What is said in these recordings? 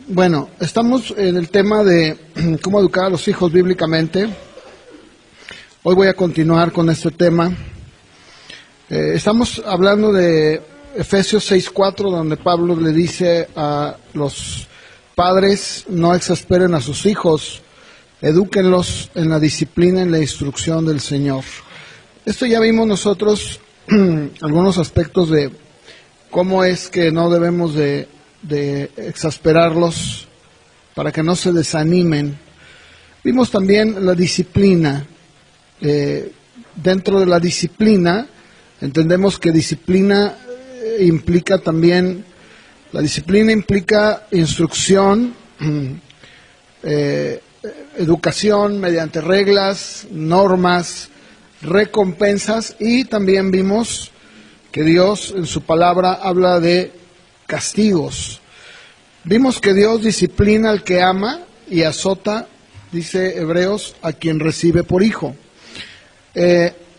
Bueno, estamos en el tema de cómo educar a los hijos bíblicamente. Hoy voy a continuar con este tema. Estamos hablando de Efesios 6:4, donde Pablo le dice a los padres: no exasperen a sus hijos, edúquenlos en la disciplina, en la instrucción del Señor. Esto ya vimos nosotros algunos aspectos de cómo es que no debemos de exasperarlos para que no se desanimen. Vimos también la disciplina. Dentro de la disciplina entendemos que disciplina implica también, la disciplina implica instrucción, educación mediante reglas, normas, recompensas, y también vimos que Dios en su palabra habla de castigos. Vimos que Dios disciplina al que ama y azota, dice Hebreos, a quien recibe por hijo.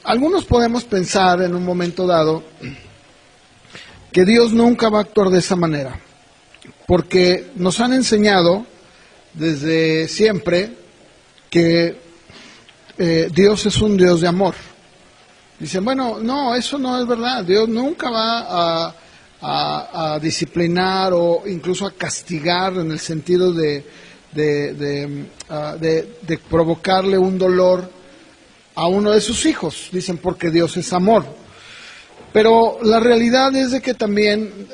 Algunos podemos pensar en un momento dado que Dios nunca va a actuar de esa manera, porque nos han enseñado desde siempre que Dios es un Dios de amor. Dicen, bueno, no, eso no es verdad. Dios nunca va a disciplinar o incluso a castigar en el sentido de provocarle un dolor a uno de sus hijos. Dicen, porque Dios es amor. Pero la realidad es de que también,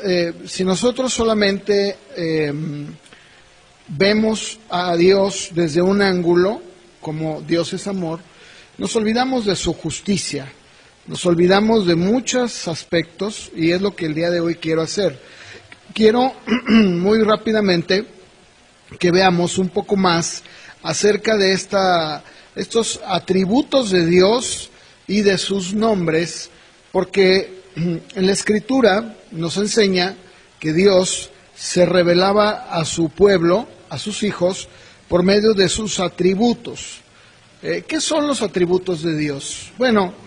si nosotros solamente vemos a Dios desde un ángulo, como Dios es amor, nos olvidamos de su justicia. Nos olvidamos de muchos aspectos, y es lo que el día de hoy quiero hacer. Quiero muy rápidamente que veamos un poco más acerca de estos atributos de Dios y de sus nombres, porque en la Escritura nos enseña que Dios se revelaba a su pueblo, a sus hijos, por medio de sus atributos. ¿Qué son los atributos de Dios? Bueno,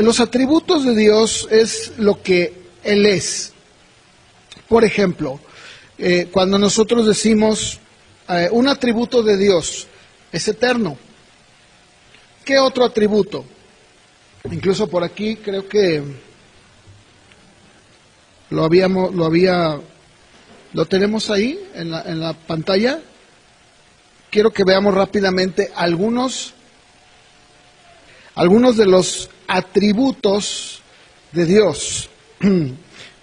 los atributos de Dios es lo que Él es. Por ejemplo, cuando nosotros decimos un atributo de Dios es eterno. ¿Qué otro atributo? Incluso por aquí creo que lo tenemos ahí en la pantalla. Quiero que veamos rápidamente algunos de los atributos de Dios,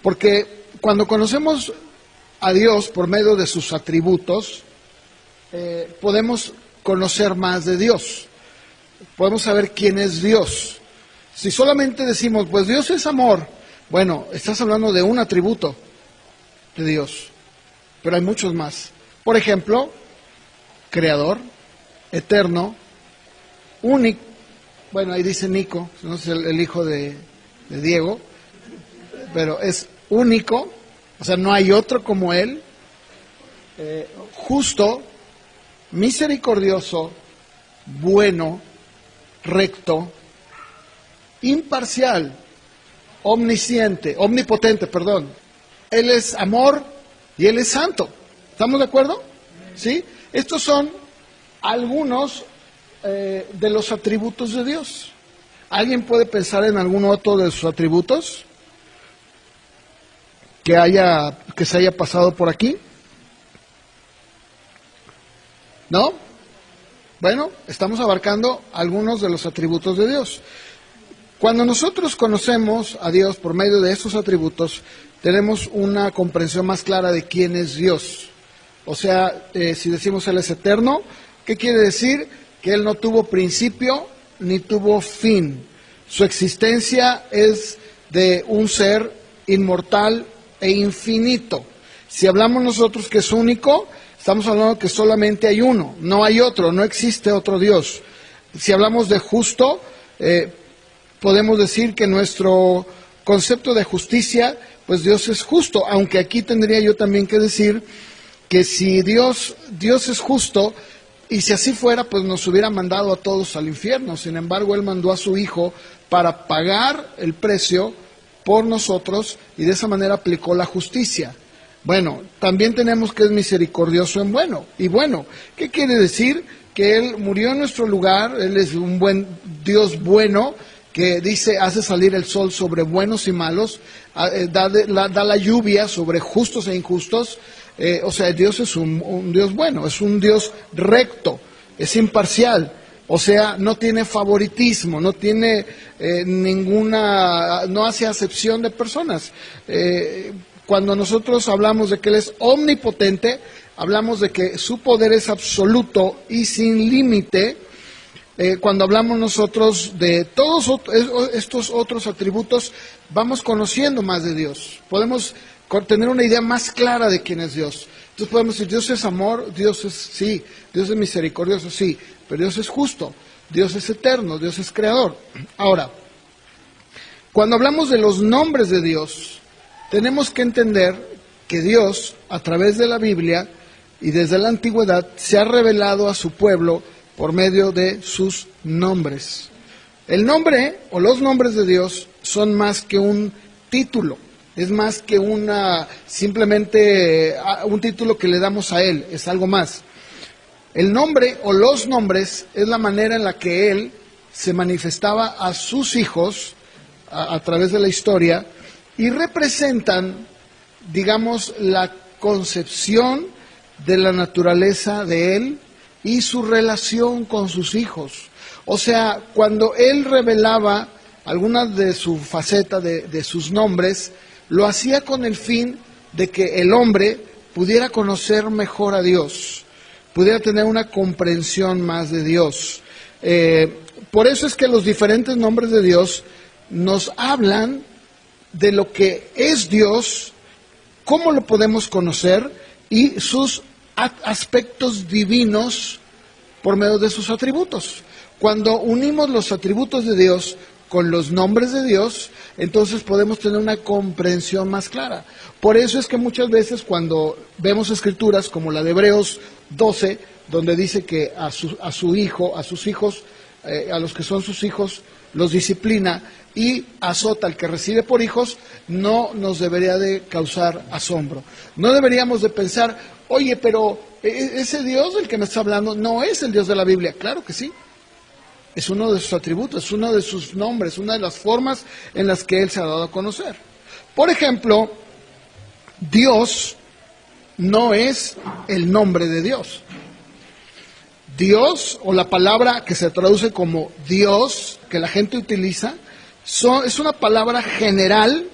porque cuando conocemos a Dios por medio de sus atributos, podemos conocer más de Dios, podemos saber quién es Dios. Si solamente decimos, pues Dios es amor, bueno, estás hablando de un atributo de Dios, pero hay muchos más. Por ejemplo, creador, eterno, único. Bueno, ahí dice Nico, no es el hijo de Diego, pero es único, o sea, no hay otro como Él, justo, misericordioso, bueno, recto, imparcial, omnipotente, perdón. Él es amor y Él es santo. ¿Estamos de acuerdo? ¿Sí? Estos son algunos de los atributos de Dios. ¿Alguien puede pensar en algún otro de sus atributos que se haya pasado por aquí? ¿No? Bueno, estamos abarcando algunos de los atributos de Dios. Cuando nosotros conocemos a Dios por medio de esos atributos, tenemos una comprensión más clara de quién es Dios. O sea, si decimos Él es eterno, ¿qué quiere decir? Que Él no tuvo principio ni tuvo fin. Su existencia es de un ser inmortal e infinito. Si hablamos nosotros que es único, estamos hablando que solamente hay uno, no hay otro, no existe otro Dios. Si hablamos de justo, podemos decir que nuestro concepto de justicia, pues Dios es justo, aunque aquí tendría yo también que decir que si Dios es justo, y si así fuera, pues nos hubiera mandado a todos al infierno. Sin embargo, Él mandó a su Hijo para pagar el precio por nosotros, y de esa manera aplicó la justicia. Bueno, también tenemos que es misericordioso en bueno. Y bueno, ¿qué quiere decir? Que Él murió en nuestro lugar, Él es un buen Dios bueno, que dice, hace salir el sol sobre buenos y malos, da la lluvia sobre justos e injustos. O sea, Dios es un Dios bueno, es un Dios recto, es imparcial. O sea, no tiene favoritismo, no tiene no hace acepción de personas. Cuando nosotros hablamos de que Él es omnipotente, hablamos de que su poder es absoluto y sin límite. Cuando hablamos nosotros de todos estos otros atributos, vamos conociendo más de Dios. Podemos tener una idea más clara de quién es Dios. Entonces podemos decir, Dios es amor, Dios es misericordioso, sí, pero Dios es justo, Dios es eterno, Dios es creador. Ahora, cuando hablamos de los nombres de Dios, tenemos que entender que Dios, a través de la Biblia y desde la antigüedad, se ha revelado a su pueblo por medio de sus nombres. El nombre o los nombres de Dios son más que un título, es más que simplemente un título que le damos a Él, es algo más. El nombre o los nombres es la manera en la que Él se manifestaba a sus hijos a través de la historia y representan, digamos, la concepción de la naturaleza de Él y su relación con sus hijos. O sea, cuando Él revelaba alguna de su faceta, de sus nombres, lo hacía con el fin de que el hombre pudiera conocer mejor a Dios, pudiera tener una comprensión más de Dios. Por eso es que los diferentes nombres de Dios nos hablan de lo que es Dios, cómo lo podemos conocer y sus aspectos divinos por medio de sus atributos. Cuando unimos los atributos de Dios con los nombres de Dios, entonces podemos tener una comprensión más clara. Por eso es que muchas veces cuando vemos escrituras como la de Hebreos 12, donde dice que a sus hijos, a los que son sus hijos, los disciplina y azota al que recibe por hijos, no nos debería de causar asombro. No deberíamos de pensar, oye, pero ese Dios del que me está hablando no es el Dios de la Biblia. Claro que sí. Es uno de sus atributos, es uno de sus nombres, una de las formas en las que Él se ha dado a conocer. Por ejemplo, Dios no es el nombre de Dios. Dios, o la palabra que se traduce como Dios, que la gente utiliza, es una palabra general,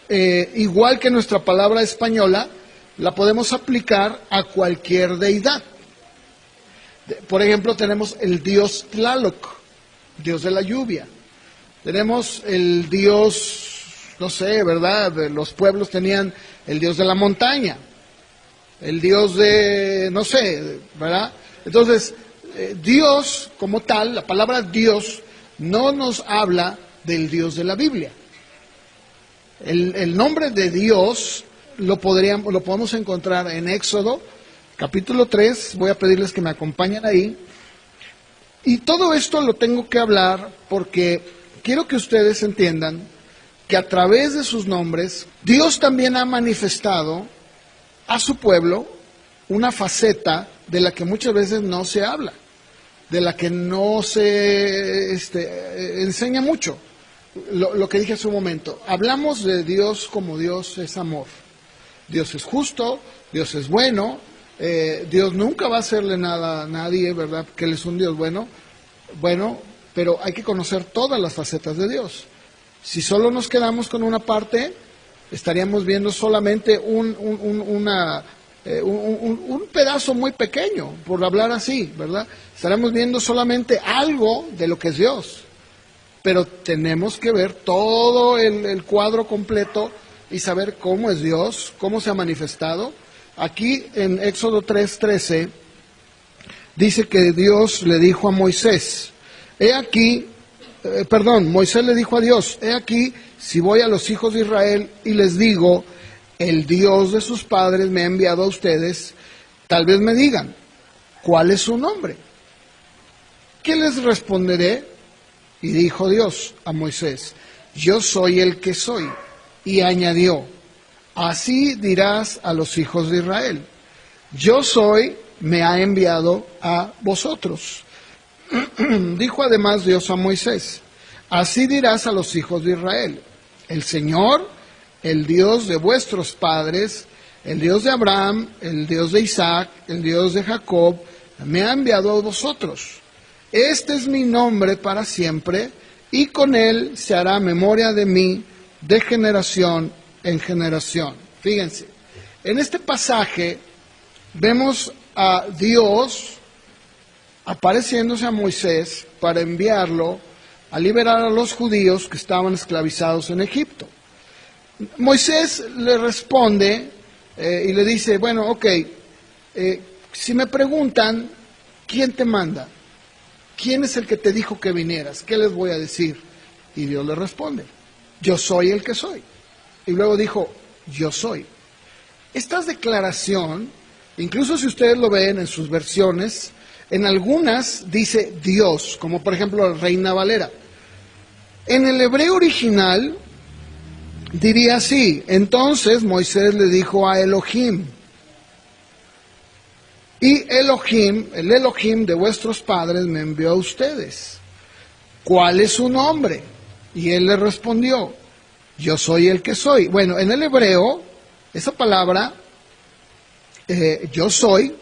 igual que nuestra palabra española, la podemos aplicar a cualquier deidad. Por ejemplo, tenemos el Dios Tlaloc, Dios de la lluvia. Tenemos el Dios, no sé, ¿verdad? Los pueblos tenían el Dios de la montaña, el Dios de, no sé, ¿verdad? Entonces, Dios como tal, la palabra Dios, no nos habla del Dios de la Biblia. El nombre de Dios lo podemos encontrar en Éxodo, capítulo 3, voy a pedirles que me acompañen ahí. Y todo esto lo tengo que hablar porque quiero que ustedes entiendan que a través de sus nombres, Dios también ha manifestado a su pueblo una faceta de la que muchas veces no se habla, de la que no se enseña mucho. Lo que dije hace un momento, hablamos de Dios como Dios es amor. Dios es justo, Dios es bueno, Dios nunca va a hacerle nada a nadie, ¿verdad? Que Él es un Dios bueno, pero hay que conocer todas las facetas de Dios. Si solo nos quedamos con una parte, estaríamos viendo solamente un pedazo muy pequeño, por hablar así, ¿verdad? Estaremos viendo solamente algo de lo que es Dios, pero tenemos que ver todo el cuadro completo y saber cómo es Dios, cómo se ha manifestado. Aquí en Éxodo 3:13 dice que Dios le dijo a Moisés, Moisés le dijo a Dios, he aquí, si voy a los hijos de Israel y les digo, el Dios de sus padres me ha enviado a ustedes, tal vez me digan, ¿cuál es su nombre? ¿Qué les responderé? Y dijo Dios a Moisés, yo soy el que soy. Y añadió, así dirás a los hijos de Israel: yo soy, me ha enviado a vosotros. Dijo además Dios a Moisés: así dirás a los hijos de Israel: el Señor, el Dios de vuestros padres, el Dios de Abraham, el Dios de Isaac, el Dios de Jacob, me ha enviado a vosotros. Este es mi nombre para siempre, y con él se hará memoria de mí de generación en generación. Fíjense, en este pasaje vemos a Dios apareciéndose a Moisés para enviarlo a liberar a los judíos que estaban esclavizados en Egipto. Moisés le responde y le dice: bueno, ok, si me preguntan, ¿quién te manda? ¿Quién es el que te dijo que vinieras? ¿Qué les voy a decir? Y Dios le responde: yo soy el que soy. Y luego dijo: yo soy. Esta declaración, incluso si ustedes lo ven en sus versiones, en algunas dice Dios, como por ejemplo la Reina Valera. En el hebreo original diría así: entonces Moisés le dijo a Elohim. Y Elohim, el Elohim de vuestros padres me envió a ustedes. ¿Cuál es su nombre? Y él le respondió: yo soy el que soy. Bueno, en el hebreo, esa palabra, yo soy,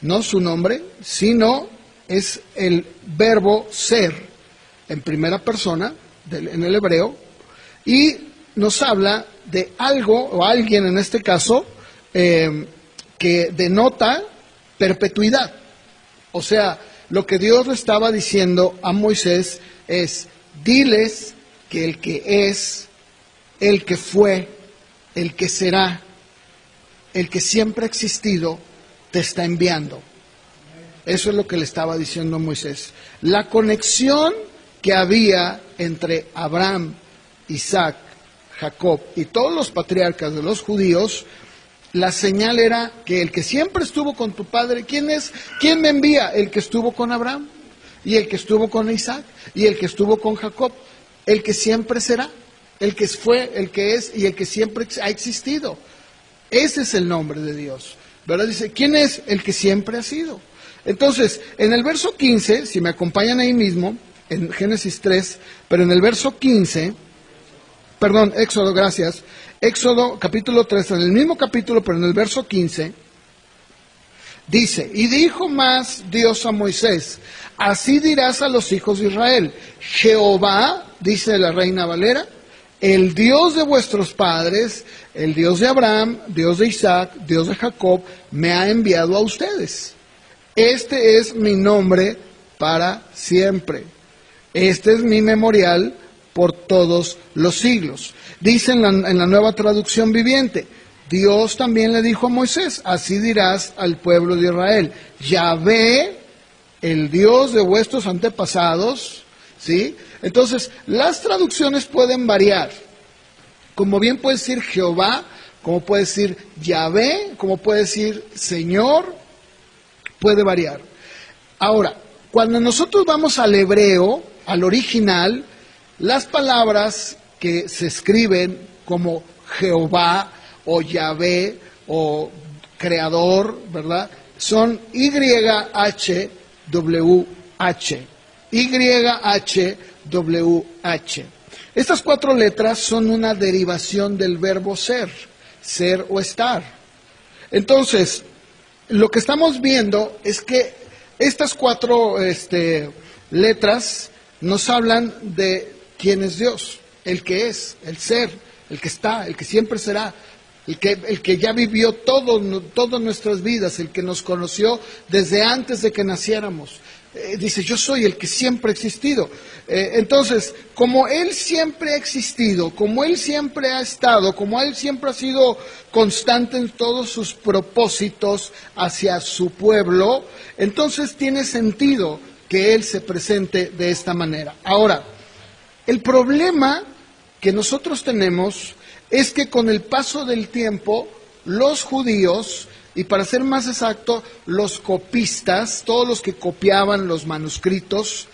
no su nombre, sino es el verbo ser, en primera persona, en el hebreo, y nos habla de algo, o alguien en este caso, que denota perpetuidad. O sea, lo que Dios le estaba diciendo a Moisés es: diles que el que es, el que fue, el que será, el que siempre ha existido, te está enviando. Eso es lo que le estaba diciendo a Moisés. La conexión que había entre Abraham, Isaac, Jacob y todos los patriarcas de los judíos, la señal era que el que siempre estuvo con tu padre, ¿quién es? ¿Quién me envía? El que estuvo con Abraham, y el que estuvo con Isaac, y el que estuvo con Jacob, el que siempre será, el que fue, el que es y el que siempre ha existido. Ese es el nombre de Dios, ¿verdad? Dice: ¿quién es? El que siempre ha sido. Entonces, en el verso 15, si me acompañan ahí mismo, en Génesis 3, pero en el verso 15, perdón, Éxodo, gracias, Éxodo capítulo 3, en el mismo capítulo, pero en el verso 15, dice: y dijo más Dios a Moisés: así dirás a los hijos de Israel: Jehová, dice la Reina Valera, el Dios de vuestros padres, el Dios de Abraham, Dios de Isaac, Dios de Jacob, me ha enviado a ustedes. Este es mi nombre para siempre. Este es mi memorial por todos los siglos. Dice en la Nueva Traducción Viviente: Dios también le dijo a Moisés: así dirás al pueblo de Israel: Yahvé, el Dios de vuestros antepasados, ¿sí? Entonces, las traducciones pueden variar. Como bien puede decir Jehová, como puede decir Yahvé, como puede decir Señor, puede variar. Ahora, cuando nosotros vamos al hebreo, al original, las palabras que se escriben como Jehová o Yahvé o Creador, ¿verdad? Son YHWH. YHWH. Estas 4 letras son una derivación del verbo ser o estar. Entonces, lo que estamos viendo es que estas 4 letras nos hablan de quién es Dios, el que es, el ser, el que está, el que siempre será, el que ya vivió todas nuestras vidas, el que nos conoció desde antes de que naciéramos. Dice: yo soy el que siempre ha existido. Entonces, como Él siempre ha existido, como Él siempre ha estado, como Él siempre ha sido constante en todos sus propósitos hacia su pueblo, entonces tiene sentido que Él se presente de esta manera. Ahora, el problema que nosotros tenemos es que con el paso del tiempo, los judíos, y para ser más exacto, los copistas, todos los que copiaban los manuscritos,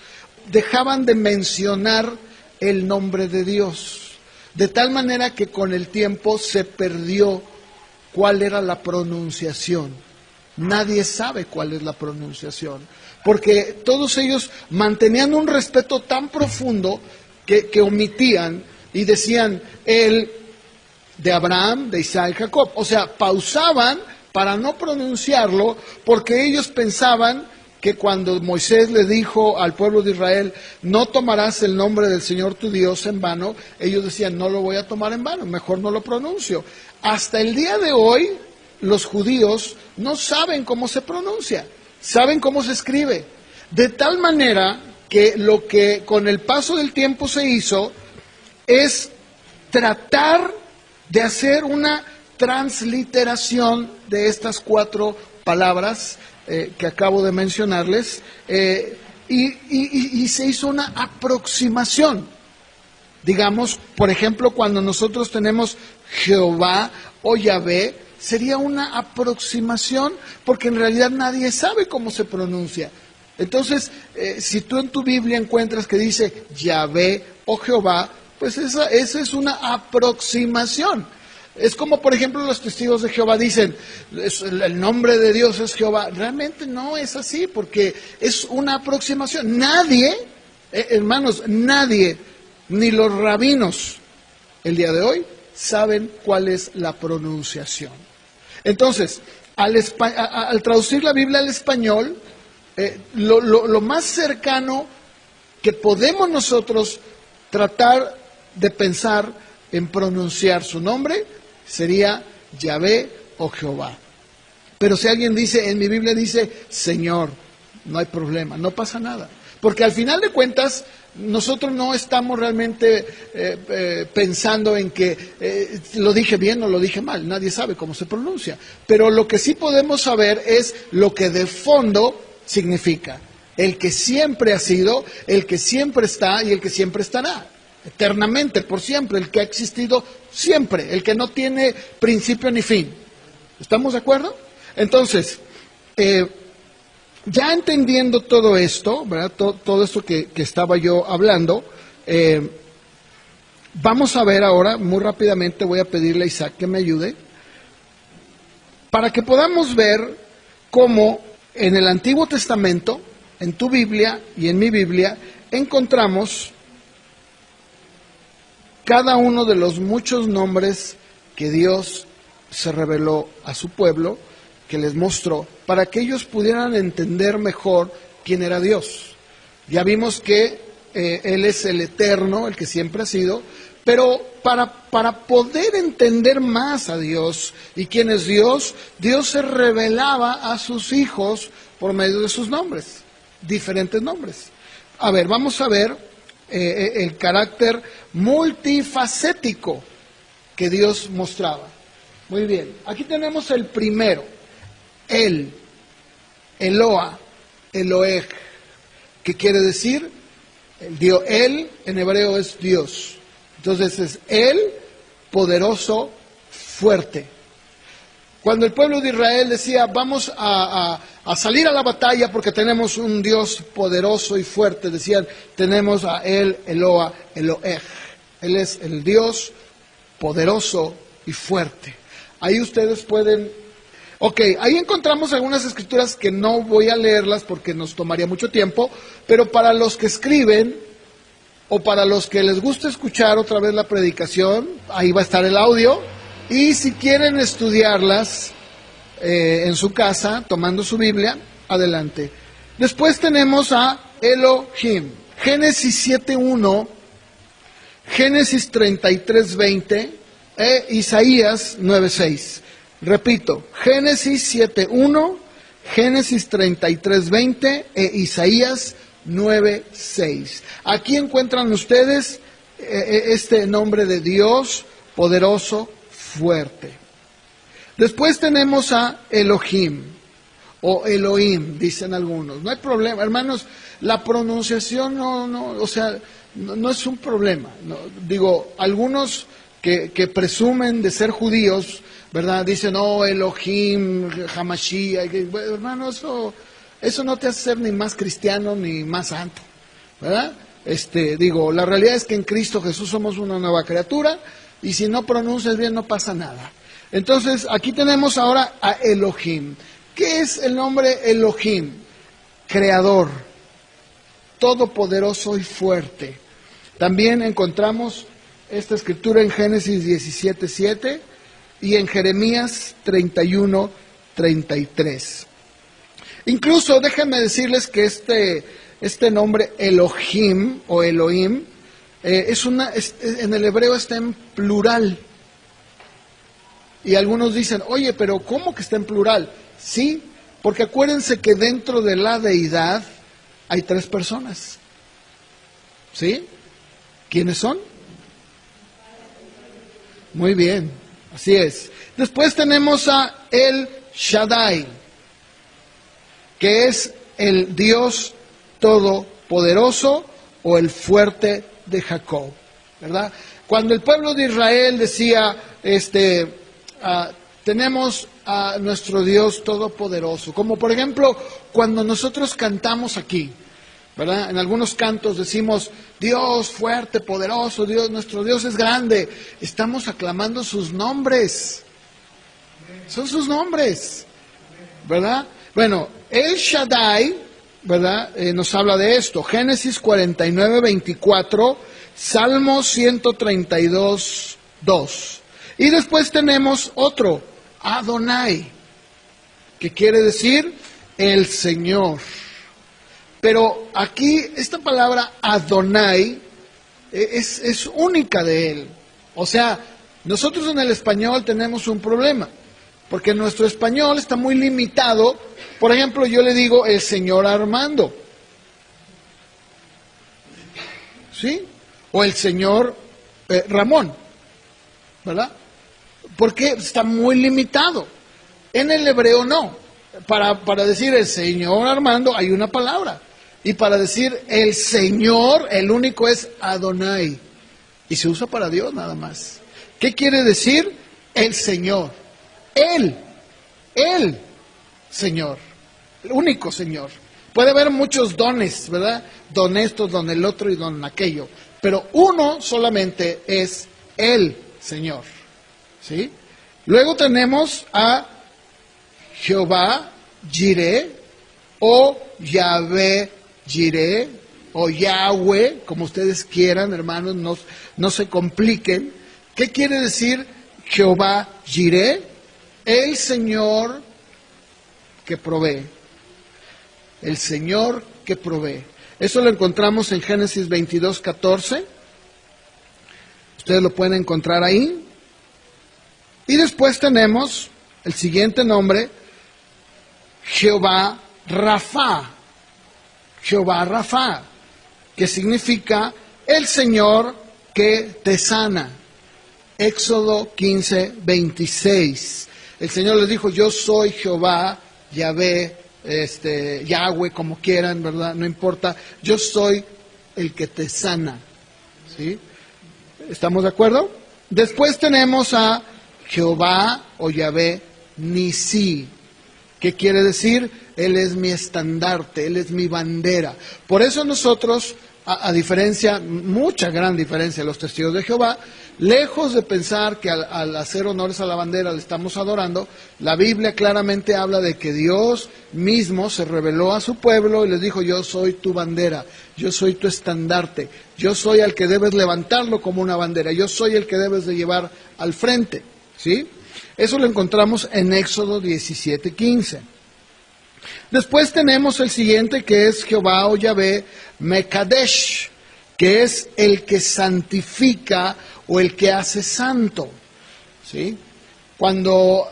dejaban de mencionar el nombre de Dios. de tal manera que con el tiempo se perdió cuál era la pronunciación. Nadie sabe cuál es la pronunciación, porque todos ellos mantenían un respeto tan profundo que omitían y decían el de Abraham, de Isaac y Jacob. O sea, pausaban para no pronunciarlo, porque ellos pensaban que cuando Moisés le dijo al pueblo de Israel, no tomarás el nombre del Señor tu Dios en vano, ellos decían, no lo voy a tomar en vano, mejor no lo pronuncio. Hasta el día de hoy, los judíos no saben cómo se pronuncia, saben cómo se escribe. De tal manera que lo que con el paso del tiempo se hizo es tratar de hacer una transliteración de estas 4 palabras que acabo de mencionarles, y se hizo una aproximación. Digamos, por ejemplo, cuando nosotros tenemos Jehová o Yahvé, sería una aproximación, porque en realidad nadie sabe cómo se pronuncia. Entonces, si tú en tu Biblia encuentras que dice Yahvé o Jehová, pues esa es una aproximación. Es como, por ejemplo, los testigos de Jehová dicen, el nombre de Dios es Jehová. Realmente no es así, porque es una aproximación. Nadie, hermanos, nadie, ni los rabinos, el día de hoy, saben cuál es la pronunciación. Entonces, al traducir la Biblia al español, lo más cercano que podemos nosotros tratar de pensar en pronunciar su nombre sería Yahvé o Jehová. Pero si alguien dice, en mi Biblia dice Señor, no hay problema, no pasa nada. Porque al final de cuentas, nosotros no estamos realmente pensando en que lo dije bien o lo dije mal, nadie sabe cómo se pronuncia. Pero lo que sí podemos saber es lo que de fondo significa. El que siempre ha sido, el que siempre está y el que siempre estará. Eternamente, por siempre, el que ha existido siempre, el que no tiene principio ni fin. ¿Estamos de acuerdo? Entonces, ya entendiendo todo esto, ¿verdad? Todo esto que estaba yo hablando, vamos a ver ahora, muy rápidamente voy a pedirle a Isaac que me ayude, para que podamos ver cómo en el Antiguo Testamento, en tu Biblia y en mi Biblia, encontramos cada uno de los muchos nombres que Dios se reveló a su pueblo, que les mostró, para que ellos pudieran entender mejor quién era Dios. Ya vimos que Él es el eterno, el que siempre ha sido, pero para poder entender más a Dios y quién es Dios, Dios se revelaba a sus hijos por medio de sus nombres, diferentes nombres. A ver, vamos a ver el carácter multifacético que Dios mostraba. Muy bien, aquí tenemos el primero, El, Eloa, Eloej, que quiere decir, Él en hebreo es Dios. Entonces es El, poderoso, fuerte. Cuando el pueblo de Israel decía, vamos a salir a la batalla porque tenemos un Dios poderoso y fuerte, decían, tenemos a Él, Eloa, Eloej. Él es el Dios poderoso y fuerte. Ahí ustedes pueden... Ok, ahí encontramos algunas escrituras que no voy a leerlas porque nos tomaría mucho tiempo, pero para los que escriben o para los que les gusta escuchar otra vez la predicación, ahí va a estar el audio. Y si quieren estudiarlas en su casa, tomando su Biblia, adelante. Después tenemos a Elohim, Génesis 7.1, Génesis 33.20 e Isaías 9.6. Repito, Génesis 7.1, Génesis 33.20 e Isaías 9.6. Aquí encuentran ustedes este nombre de Dios poderoso, fuerte. Después tenemos a Elohim o Elohim, dicen algunos. No hay problema, hermanos, la pronunciación no es un problema. No, digo, algunos que presumen de ser judíos, ¿verdad? Dicen, oh, Elohim, Hamashiach. Bueno, hermano, eso no te hace ser ni más cristiano ni más santo, ¿verdad? La realidad es que en Cristo Jesús somos una nueva criatura, y si no pronuncias bien no pasa nada. Entonces, aquí tenemos ahora a Elohim. ¿Qué es el nombre Elohim? Creador, todopoderoso y fuerte. También encontramos esta escritura en Génesis 17:7 y en Jeremías 31:33. Incluso déjenme decirles que este nombre Elohim o Elohim en el hebreo está en plural. Y algunos dicen, oye, pero ¿cómo que está en plural? Sí, porque acuérdense que dentro de la deidad hay 3 personas. ¿Sí? ¿Quiénes son? Muy bien, así es. Después tenemos a El Shaddai, que es el Dios todopoderoso o el fuerte de Jacob, ¿verdad? Cuando el pueblo de Israel decía, tenemos a nuestro Dios todopoderoso, como por ejemplo cuando nosotros cantamos aquí, ¿verdad? En algunos cantos decimos, Dios fuerte, poderoso, Dios, nuestro Dios es grande. Estamos aclamando sus nombres. Son sus nombres, ¿verdad? Bueno, El Shaddai, ¿verdad? Nos habla de esto. Génesis 49:24, Salmo 132:2. Y después tenemos otro, Adonai, que quiere decir el Señor. Pero aquí esta palabra Adonai es única de él. O sea, nosotros en el español tenemos un problema, porque nuestro español está muy limitado. Por ejemplo, yo le digo el señor Armando, ¿sí? O el señor Ramón, ¿verdad? Porque está muy limitado. En el hebreo no. Para decir el señor Armando hay una palabra. Y para decir el Señor, el único es Adonai. Y se usa para Dios nada más. ¿Qué quiere decir? El Señor. El Señor. El único Señor. Puede haber muchos dones, ¿verdad? Don esto, don el otro y don aquello. Pero uno solamente es el Señor. ¿Sí? Luego tenemos a Jehová Jireh o Yahvé Jireh o Yahweh, como ustedes quieran, hermanos, no se compliquen. ¿Qué quiere decir Jehová Jireh? El Señor que provee. El Señor que provee. Eso lo encontramos en Génesis 22:14. Ustedes lo pueden encontrar ahí. Y después tenemos el siguiente nombre, Jehová Rafa. Jehová Rafa, que significa el Señor que te sana. Éxodo 15:26. El Señor les dijo, yo soy Jehová, Yahvé, Yahweh, como quieran, ¿verdad? No importa, yo soy el que te sana. ¿Sí? ¿Estamos de acuerdo? Después tenemos a Jehová o Yahvé Nisi. ¿Qué quiere decir? Él es mi estandarte, Él es mi bandera. Por eso nosotros, a diferencia, mucha gran diferencia de los testigos de Jehová, lejos de pensar que al hacer honores a la bandera le estamos adorando, la Biblia claramente habla de que Dios mismo se reveló a su pueblo y les dijo, yo soy tu bandera, yo soy tu estandarte, yo soy el que debes levantarlo como una bandera, yo soy el que debes de llevar al frente, ¿sí? Eso lo encontramos en Éxodo 17:15. Después tenemos el siguiente que es Jehová o Yahvé Mekadesh, que es el que santifica o el que hace santo. ¿Sí? Cuando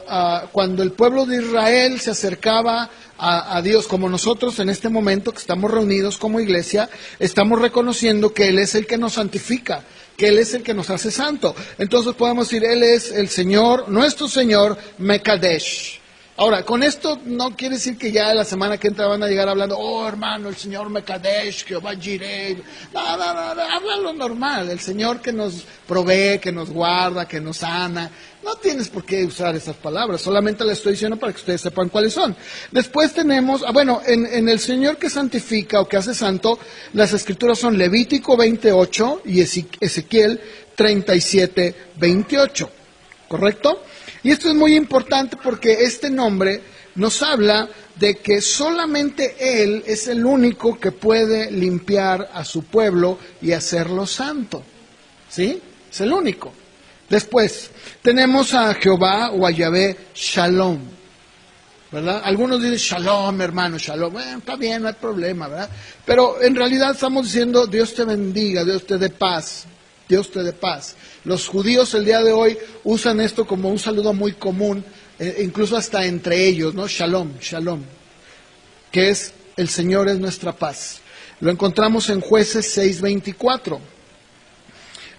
el pueblo de Israel se acercaba a Dios, como nosotros en este momento que estamos reunidos como iglesia, estamos reconociendo que Él es el que nos santifica, que Él es el que nos hace santo. Entonces podemos decir, Él es el Señor, nuestro Señor Mekadesh. Ahora, con esto no quiere decir que ya la semana que entra van a llegar hablando, oh hermano, el Señor Mekadesh, Jehová Jireh. No, habla lo normal, el Señor que nos provee, que nos guarda, que nos sana. No tienes por qué usar esas palabras, solamente las estoy diciendo para que ustedes sepan cuáles son. Después tenemos, en el Señor que santifica o que hace santo, las escrituras son Levítico 28 y Ezequiel 37, 28. ¿Correcto? Y esto es muy importante porque este nombre nos habla de que solamente Él es el único que puede limpiar a su pueblo y hacerlo santo. ¿Sí? Es el único. Después, tenemos a Jehová o a Yahvé Shalom, ¿verdad? Algunos dicen Shalom, hermano, Shalom. Bueno, está bien, no hay problema, ¿verdad? Pero en realidad estamos diciendo Dios te bendiga, Dios te dé paz. Dios te dé paz. Los judíos el día de hoy usan esto como un saludo muy común, incluso hasta entre ellos, ¿no? Shalom, shalom, que es el Señor es nuestra paz. Lo encontramos en Jueces 6:24.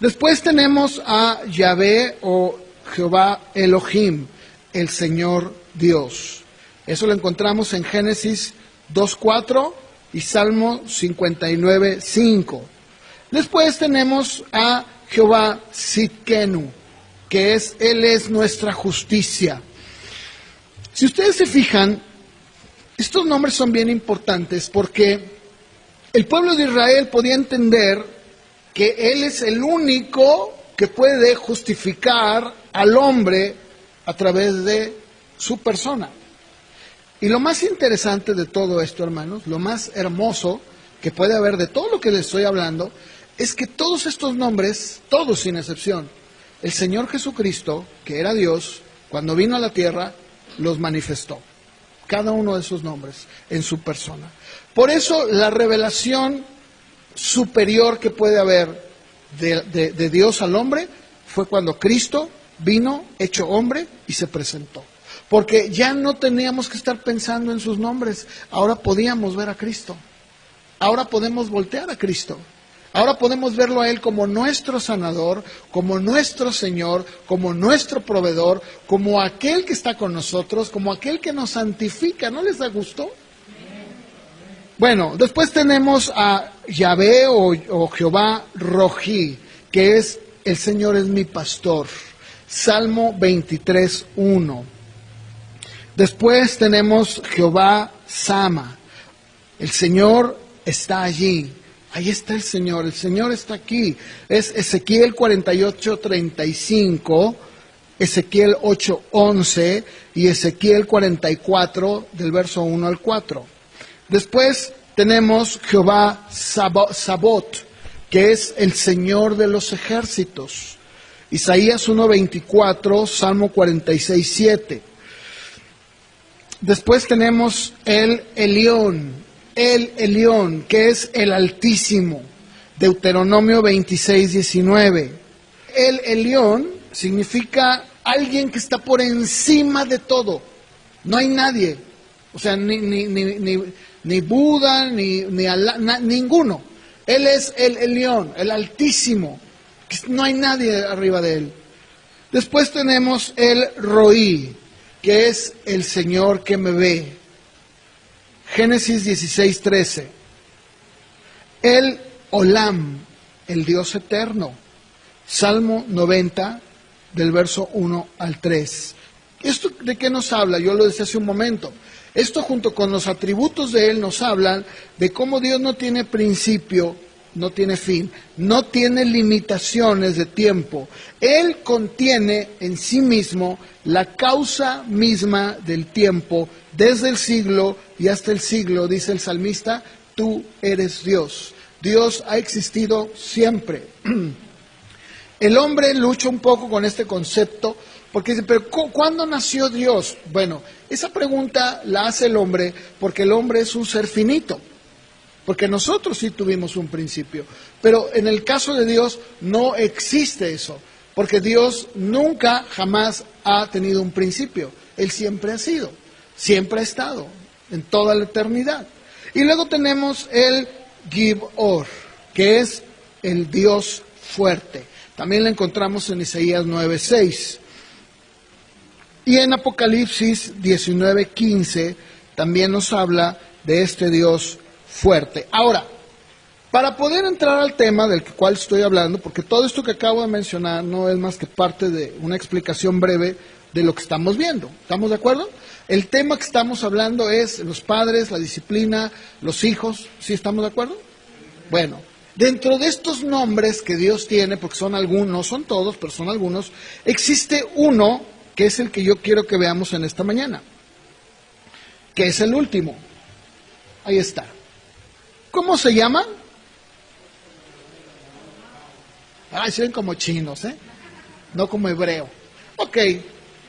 Después tenemos a Yahvé o Jehová Elohim, el Señor Dios. Eso lo encontramos en Génesis 2:4 y Salmo 59:5. Después tenemos a Jehová Sidkenu, que Él es nuestra justicia. Si ustedes se fijan, estos nombres son bien importantes porque el pueblo de Israel podía entender que Él es el único que puede justificar al hombre a través de su persona. Y lo más interesante de todo esto, hermanos, lo más hermoso que puede haber de todo lo que les estoy hablando, es que todos estos nombres, todos sin excepción, el Señor Jesucristo, que era Dios, cuando vino a la tierra, los manifestó. Cada uno de esos nombres en su persona. Por eso la revelación superior que puede haber de Dios al hombre fue cuando Cristo vino, hecho hombre, y se presentó. Porque ya no teníamos que estar pensando en sus nombres, ahora podíamos ver a Cristo. Ahora podemos voltear a Cristo. Ahora podemos verlo a Él como nuestro sanador, como nuestro Señor, como nuestro proveedor, como aquel que está con nosotros, como aquel que nos santifica. ¿No les da gusto? Bueno, después tenemos a Yahvé o Jehová Rojí, que es el Señor es mi pastor. Salmo 23:1. Después tenemos Jehová Sama. El Señor está allí. Ahí está el Señor está aquí. Es Ezequiel 48:35, Ezequiel 8:11 y Ezequiel 44 del verso 1 al 4. Después tenemos Jehová Sabot, que es el Señor de los ejércitos. Isaías 1:24, Salmo 46:7. Después tenemos el Elión, que es el Altísimo, Deuteronomio 26:19. El Elión significa alguien que está por encima de todo. No hay nadie, o sea, ni Buda, ni Alá, ninguno. Él es el Elión, el Altísimo, no hay nadie arriba de él. Después tenemos el Roí, que es el Señor que me ve. Génesis 16:13. El Olam, el Dios eterno. Salmo 90, del verso 1 al 3. ¿Esto de qué nos habla? Yo lo decía hace un momento. Esto junto con los atributos de Él nos hablan de cómo Dios no tiene principio, no tiene fin, no tiene limitaciones de tiempo. Él contiene en sí mismo la causa misma del tiempo, desde el siglo y hasta el siglo, dice el salmista, tú eres Dios. Dios ha existido siempre. El hombre lucha un poco con este concepto, porque dice, pero ¿cuándo nació Dios? Bueno, esa pregunta la hace el hombre porque el hombre es un ser finito. Porque nosotros sí tuvimos un principio, pero en el caso de Dios no existe eso, porque Dios nunca, jamás ha tenido un principio. Él siempre ha sido, siempre ha estado, en toda la eternidad. Y luego tenemos el Gibor, que es el Dios fuerte. También lo encontramos en Isaías 9:6. Y en Apocalipsis 19:15 también nos habla de este Dios fuerte. Ahora, para poder entrar al tema del cual estoy hablando, porque todo esto que acabo de mencionar no es más que parte de una explicación breve de lo que estamos viendo. ¿Estamos de acuerdo? El tema que estamos hablando es los padres, la disciplina, los hijos. ¿Sí estamos de acuerdo? Bueno, dentro de estos nombres que Dios tiene, porque son algunos, no son todos, pero son algunos, existe uno que es el que yo quiero que veamos en esta mañana, que es el último. Ahí está. ¿Cómo se llama? Ay, se ven como chinos, ¿eh? No como hebreo. Ok,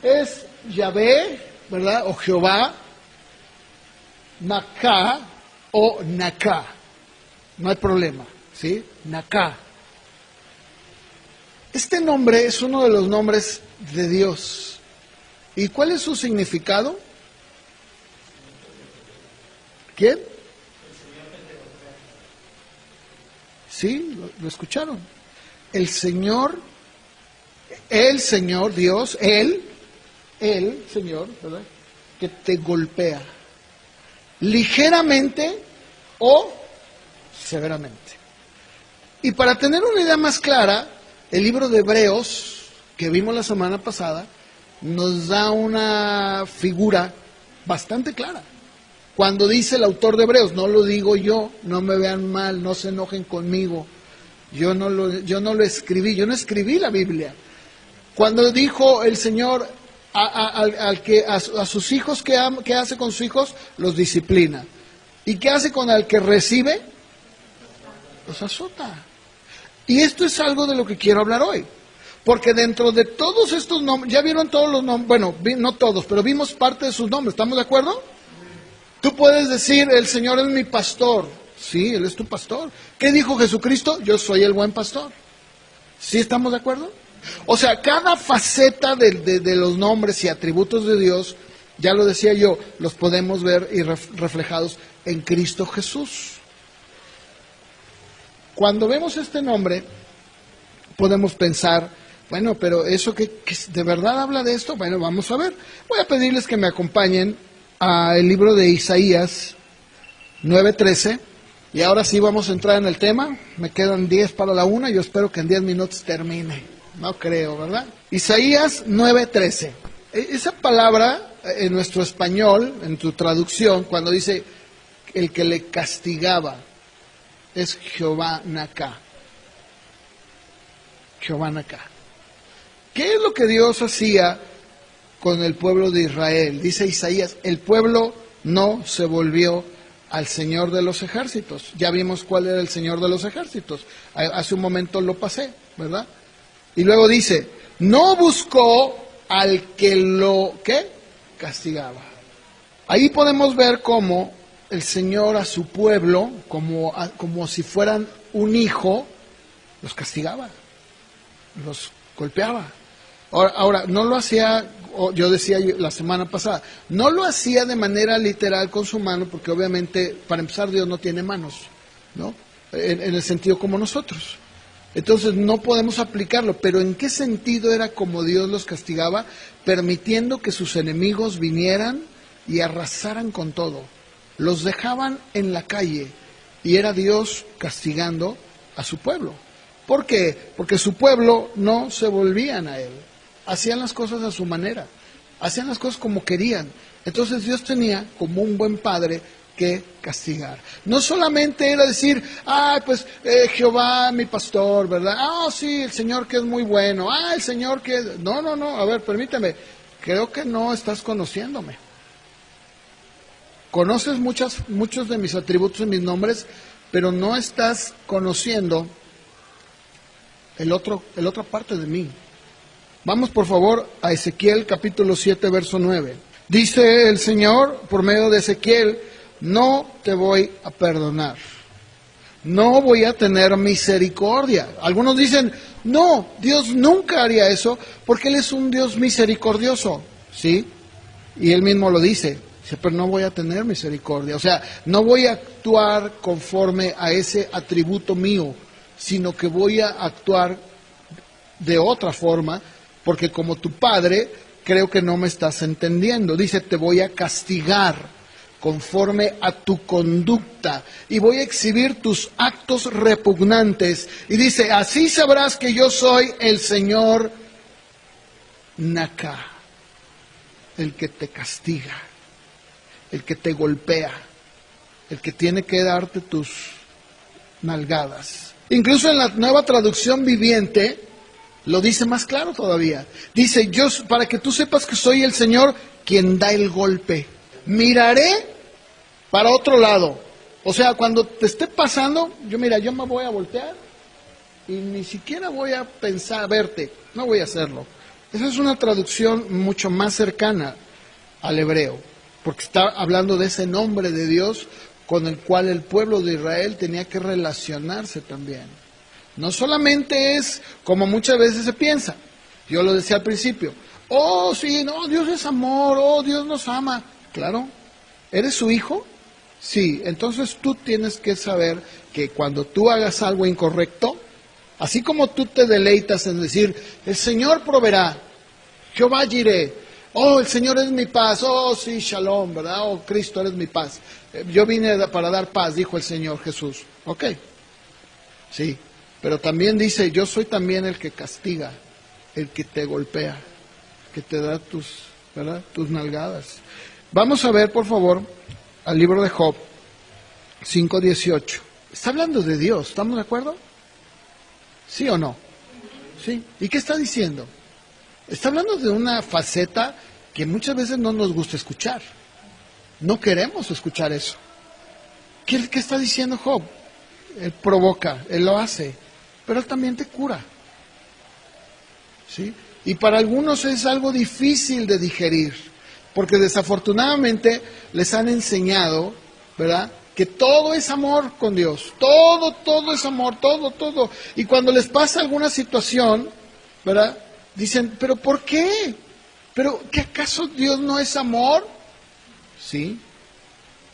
es Yahvé, ¿verdad? O Jehová, Naká o Naká. No hay problema, ¿sí? Naká. Este nombre es uno de los nombres de Dios. ¿Y cuál es su significado? ¿Quién? ¿Sí? ¿Lo escucharon? El Señor Dios, Él, Señor, ¿verdad? Que te golpea ligeramente o severamente. Y para tener una idea más clara, el libro de Hebreos, que vimos la semana pasada, nos da una figura bastante clara. Cuando dice el autor de Hebreos, no lo digo yo, no me vean mal, no se enojen conmigo, yo no lo escribí, yo no escribí la Biblia. Cuando dijo el Señor a sus hijos, ¿qué hace con sus hijos? Los disciplina. ¿Y qué hace con el que recibe? Los azota. Y esto es algo de lo que quiero hablar hoy. Porque dentro de todos estos nombres, ya vieron todos los nombres, bueno, no todos, pero vimos parte de sus nombres, ¿estamos de acuerdo? Tú puedes decir, el Señor es mi pastor. Sí, Él es tu pastor. ¿Qué dijo Jesucristo? Yo soy el buen pastor. ¿Sí estamos de acuerdo? O sea, cada faceta de los nombres y atributos de Dios, ya lo decía yo, los podemos ver y reflejados en Cristo Jesús. Cuando vemos este nombre, podemos pensar, bueno, pero ¿eso que de verdad habla de esto? Bueno, vamos a ver. Voy a pedirles que me acompañen al libro de Isaías 9:13. Y ahora sí vamos a entrar en el tema. Me quedan 10 para la 1. Yo espero que en 10 minutos termine. No creo, ¿verdad? Isaías 9:13. Esa palabra en nuestro español, en tu traducción, cuando dice el que le castigaba, es Jehová Naká. Jehová Naká. ¿Qué es lo que Dios hacía con el pueblo de Israel? Dice Isaías, el pueblo no se volvió al Señor de los ejércitos. Ya vimos cuál era el Señor de los ejércitos. Hace un momento lo pasé, ¿verdad? Y luego dice, no buscó al que lo, ¿qué? Castigaba. Ahí podemos ver cómo el Señor a su pueblo, como si fueran un hijo, los castigaba, los golpeaba. Ahora, no lo hacía, yo decía la semana pasada, no lo hacía de manera literal con su mano, porque obviamente, para empezar, Dios no tiene manos, ¿no? En el sentido como nosotros. Entonces no podemos aplicarlo, pero ¿en qué sentido era como Dios los castigaba? Permitiendo que sus enemigos vinieran y arrasaran con todo. Los dejaban en la calle y era Dios castigando a su pueblo. ¿Por qué? Porque su pueblo no se volvían a Él. Hacían las cosas a su manera, hacían las cosas como querían. Entonces Dios tenía, como un buen padre, que castigar. No solamente era decir, pues Jehová mi pastor, ¿verdad? Sí, el Señor que es muy bueno, el Señor que... No, a ver, permíteme, creo que no estás conociéndome. Conoces muchos de mis atributos y mis nombres, pero no estás conociendo la otra parte de mí. Vamos por favor a Ezequiel capítulo 7, verso 9. Dice el Señor por medio de Ezequiel, no te voy a perdonar, no voy a tener misericordia. Algunos dicen, no, Dios nunca haría eso porque Él es un Dios misericordioso, ¿sí? Y Él mismo lo dice, pero no voy a tener misericordia. O sea, no voy a actuar conforme a ese atributo mío, sino que voy a actuar de otra forma, porque como tu padre creo que no me estás entendiendo. Dice, te voy a castigar conforme a tu conducta y voy a exhibir tus actos repugnantes. Y dice, así sabrás que yo soy el Señor Naka, el que te castiga, el que te golpea, el que tiene que darte tus nalgadas. Incluso en la Nueva Traducción Viviente lo dice más claro todavía. Dice, yo, para que tú sepas que soy el Señor quien da el golpe. Miraré para otro lado. O sea, cuando te esté pasando, yo me voy a voltear y ni siquiera voy a pensar verte. No voy a hacerlo. Esa es una traducción mucho más cercana al hebreo, porque está hablando de ese nombre de Dios con el cual el pueblo de Israel tenía que relacionarse también. No solamente es como muchas veces se piensa. Yo lo decía al principio. Oh, sí, no, Dios es amor, oh, Dios nos ama. Claro, ¿eres su hijo? Sí, entonces tú tienes que saber que cuando tú hagas algo incorrecto, así como tú te deleitas en decir, el Señor proveerá, Jehová Jireh, oh, el Señor es mi paz, oh, sí, shalom, ¿verdad? Oh, Cristo, eres mi paz. Yo vine para dar paz, dijo el Señor Jesús. Ok, sí, pero también dice, yo soy también el que castiga, el que te golpea, que te da ¿verdad? Tus nalgadas. Vamos a ver, por favor, al libro de Job 5:18. Está hablando de Dios, ¿estamos de acuerdo? ¿Sí o no? ¿Sí? ¿Y qué está diciendo? Está hablando de una faceta que muchas veces no nos gusta escuchar. No queremos escuchar eso. ¿Qué está diciendo Job? Él provoca, él lo hace, pero él también te cura. ¿Sí? Y para algunos es algo difícil de digerir, porque desafortunadamente les han enseñado, ¿verdad?, que todo es amor con Dios, todo es amor, todo. Y cuando les pasa alguna situación, ¿verdad?, dicen, ¿pero por qué? ¿Pero qué acaso Dios no es amor? Sí,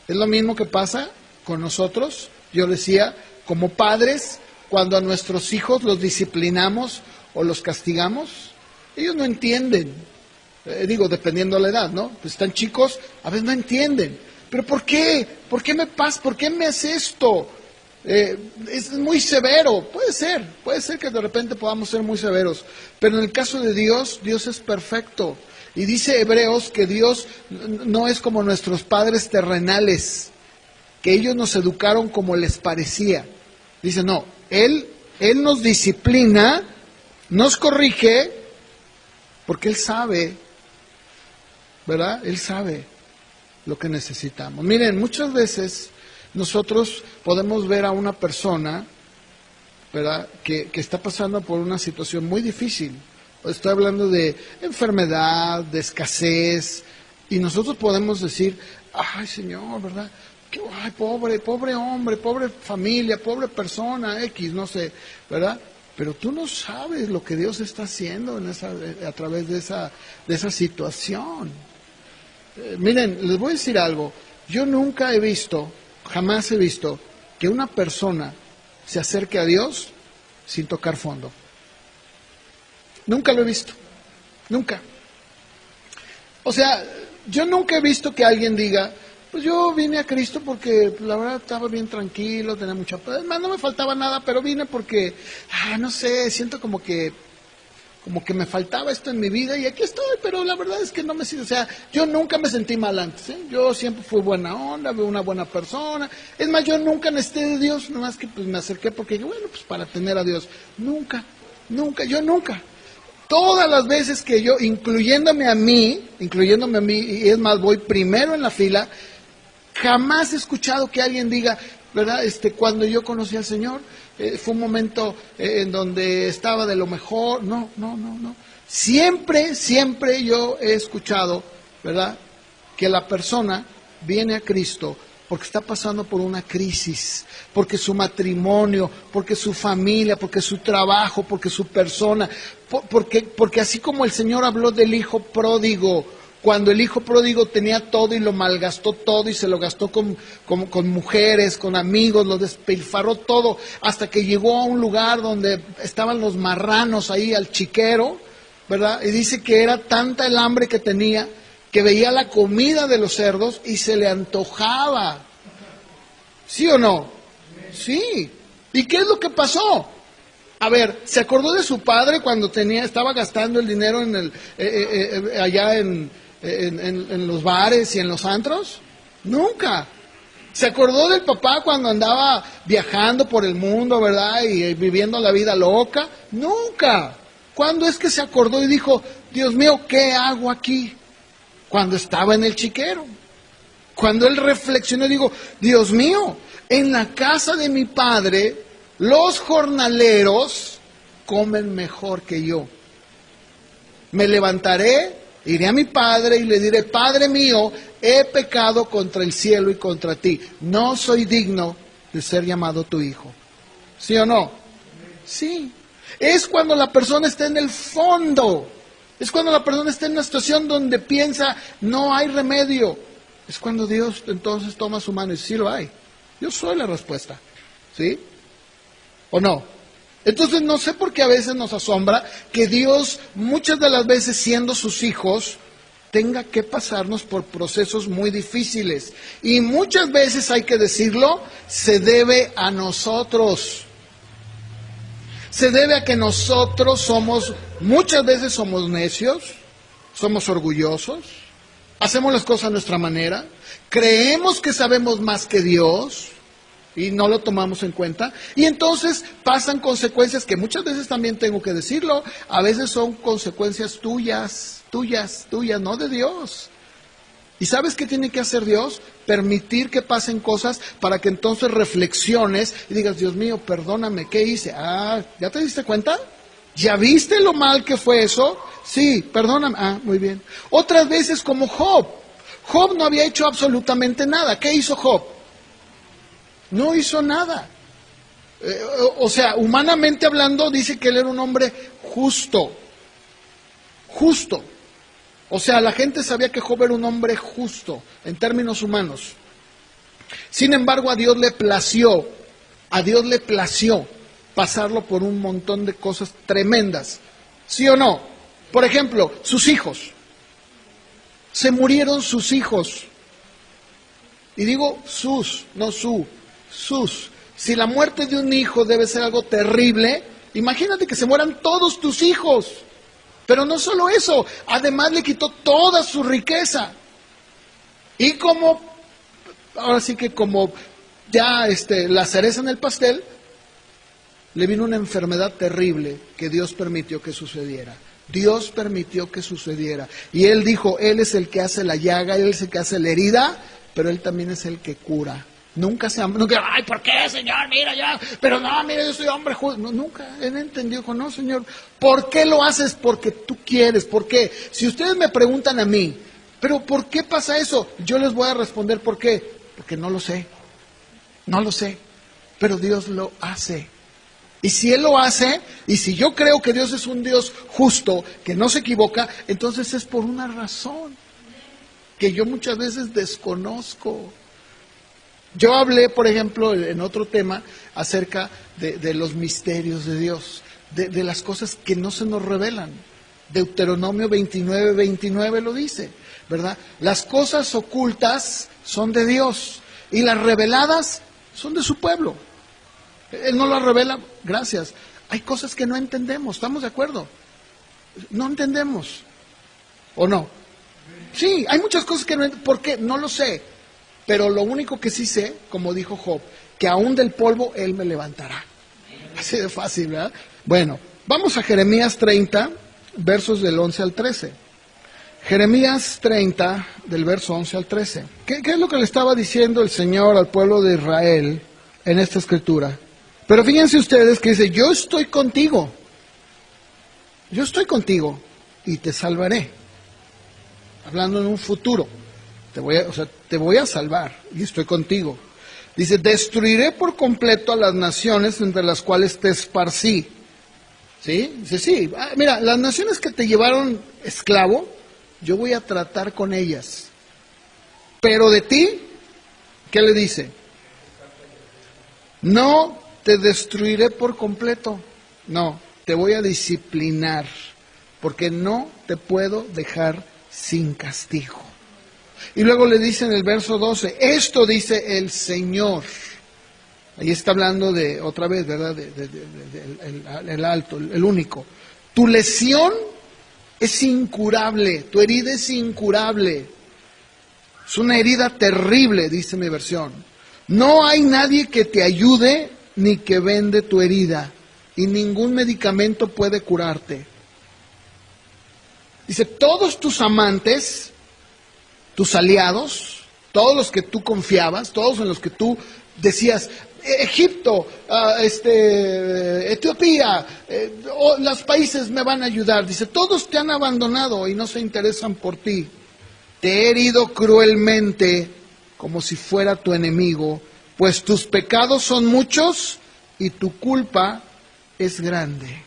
es lo mismo que pasa con nosotros. Yo decía, como padres, cuando a nuestros hijos los disciplinamos o los castigamos, ellos no entienden. Digo, dependiendo de la edad, ¿no? Pues están chicos, a veces no entienden. ¿Pero por qué? ¿Por qué me pasa? ¿Por qué me hace esto? Es muy severo. Puede ser que de repente podamos ser muy severos. Pero en el caso de Dios, Dios es perfecto. Y dice Hebreos que Dios no es como nuestros padres terrenales, que ellos nos educaron como les parecía. Dice, no, Él nos disciplina, nos corrige, porque Él sabe, ¿verdad? Él sabe lo que necesitamos. Miren, muchas veces nosotros podemos ver a una persona, ¿verdad?, que está pasando por una situación muy difícil. Estoy hablando de enfermedad, de escasez, y nosotros podemos decir, ay, Señor, ¿verdad? Ay, pobre hombre, pobre familia, pobre persona, X, no sé, ¿verdad? Pero tú no sabes lo que Dios está haciendo a través de esa situación. Miren, les voy a decir algo. Yo nunca he visto, jamás he visto, que una persona se acerque a Dios sin tocar fondo. Nunca lo he visto. Nunca. O sea, yo nunca he visto que alguien diga, pues yo vine a Cristo porque la verdad estaba bien tranquilo, tenía mucha paz, no me faltaba nada, pero vine porque, no sé, siento como que me faltaba esto en mi vida y aquí estoy, pero la verdad es que no me siento, o sea, yo nunca me sentí mal antes, ¿eh? Yo siempre fui buena onda, una buena persona, es más, yo nunca necesité de Dios, nomás que pues me acerqué porque, bueno, pues para tener a Dios, nunca, todas las veces que yo, incluyéndome a mí, y es más, voy primero en la fila, jamás he escuchado que alguien diga, ¿verdad? Cuando yo conocí al Señor, fue un momento en donde estaba de lo mejor. No. Siempre yo he escuchado, ¿verdad?, que la persona viene a Cristo porque está pasando por una crisis, porque su matrimonio, porque su familia, porque su trabajo, porque su persona, porque así como el Señor habló del hijo pródigo, cuando el hijo pródigo tenía todo y lo malgastó todo y se lo gastó con mujeres, con amigos, lo despilfarró todo, hasta que llegó a un lugar donde estaban los marranos ahí al chiquero, ¿verdad? Y dice que era tanta el hambre que tenía que veía la comida de los cerdos y se le antojaba. ¿Sí o no? Sí. ¿Y qué es lo que pasó? A ver, ¿se acordó de su padre cuando estaba gastando el dinero allá en los bares y en los antros? Nunca. ¿Se acordó del papá cuando andaba viajando por el mundo, verdad? Y viviendo la vida loca. Nunca. ¿Cuándo es que se acordó y dijo, Dios mío, ¿qué hago aquí? Cuando estaba en el chiquero. Cuando él reflexionó y dijo, Dios mío, en la casa de mi padre, los jornaleros comen mejor que yo. Me levantaré, iré a mi padre y le diré, Padre mío, he pecado contra el cielo y contra ti. No soy digno de ser llamado tu hijo. ¿Sí o no? Sí. Es cuando la persona está en el fondo. Es cuando la persona está en una situación donde piensa, no hay remedio. Es cuando Dios entonces toma su mano y dice, sí lo hay. Yo soy la respuesta. ¿Sí? ¿O no? Entonces no sé por qué a veces nos asombra que Dios, muchas de las veces siendo sus hijos, tenga que pasarnos por procesos muy difíciles. Y muchas veces, hay que decirlo, se debe a nosotros. Se debe a que nosotros muchas veces somos necios, somos orgullosos, hacemos las cosas a nuestra manera, creemos que sabemos más que Dios y no lo tomamos en cuenta, y entonces pasan consecuencias que muchas veces también tengo que decirlo, a veces son consecuencias tuyas, no de Dios. ¿Y sabes qué tiene que hacer Dios? Permitir que pasen cosas para que entonces reflexiones y digas, Dios mío, perdóname, ¿qué hice? Ah, ¿ya te diste cuenta? ¿Ya viste lo mal que fue eso? Sí, perdóname. Ah, muy bien. Otras veces como Job. Job no había hecho absolutamente nada. ¿Qué hizo Job? No hizo nada. O sea, humanamente hablando, dice que él era un hombre justo. Justo. O sea, la gente sabía que Job era un hombre justo, en términos humanos. Sin embargo, a Dios le plació pasarlo por un montón de cosas tremendas. ¿Sí o no? Por ejemplo, sus hijos. Se murieron sus hijos. Y digo sus, no sus. Si la muerte de un hijo debe ser algo terrible, imagínate que se mueran todos tus hijos. Pero no solo eso, además le quitó toda su riqueza. Y ahora sí que como ya la cereza en el pastel, le vino una enfermedad terrible que Dios permitió que sucediera. Dios permitió que sucediera. Y Él dijo, Él es el que hace la llaga, Él es el que hace la herida, pero Él también es el que cura. Nunca, ay, ¿por qué, Señor? Mira ya, pero no, mira, yo soy hombre justo. No, nunca, Él entendió, dijo, no, Señor, ¿por qué lo haces? Porque tú quieres, ¿por qué? Si ustedes me preguntan a mí, ¿pero por qué pasa eso? Yo les voy a responder, ¿por qué? Porque no lo sé, pero Dios lo hace. Y si Él lo hace, y si yo creo que Dios es un Dios justo, que no se equivoca, entonces es por una razón que yo muchas veces desconozco. Yo hablé, por ejemplo, en otro tema, acerca de los misterios de Dios, de las cosas que no se nos revelan. Deuteronomio 29:29 lo dice, ¿verdad? Las cosas ocultas son de Dios y las reveladas son de su pueblo. Él no las revela, gracias. Hay cosas que no entendemos, ¿estamos de acuerdo? No entendemos, ¿o no? Sí, hay muchas cosas que no entendemos. ¿Por qué? No lo sé. Pero lo único que sí sé, como dijo Job, que aún del polvo Él me levantará. Así de fácil, ¿verdad? Bueno, vamos a Jeremías 30, versos del 11 al 13. Jeremías 30, del verso 11 al 13. ¿Qué es lo que le estaba diciendo el Señor al pueblo de Israel en esta escritura? Pero fíjense ustedes que dice, yo estoy contigo y te salvaré. Hablando en un futuro. Te voy a salvar y estoy contigo. Dice, destruiré por completo a las naciones entre las cuales te esparcí. ¿Sí? Dice, sí, mira, las naciones que te llevaron esclavo, yo voy a tratar con ellas. Pero de ti, ¿qué le dice? No te destruiré por completo. No, te voy a disciplinar. porque no te puedo dejar sin castigo. Y luego le dice en el verso 12, esto dice el Señor. Ahí está hablando de, otra vez, ¿verdad? El alto, el único. Tu lesión es incurable, tu herida es incurable. Es una herida terrible, dice mi versión. No hay nadie que te ayude ni que vende tu herida, y ningún medicamento puede curarte. Dice, todos tus amantes, tus aliados, todos los que tú confiabas, todos en los que tú decías, Egipto, Etiopía, los países me van a ayudar. Dice, todos te han abandonado y no se interesan por ti. Te he herido cruelmente como si fuera tu enemigo, pues tus pecados son muchos y tu culpa es grande.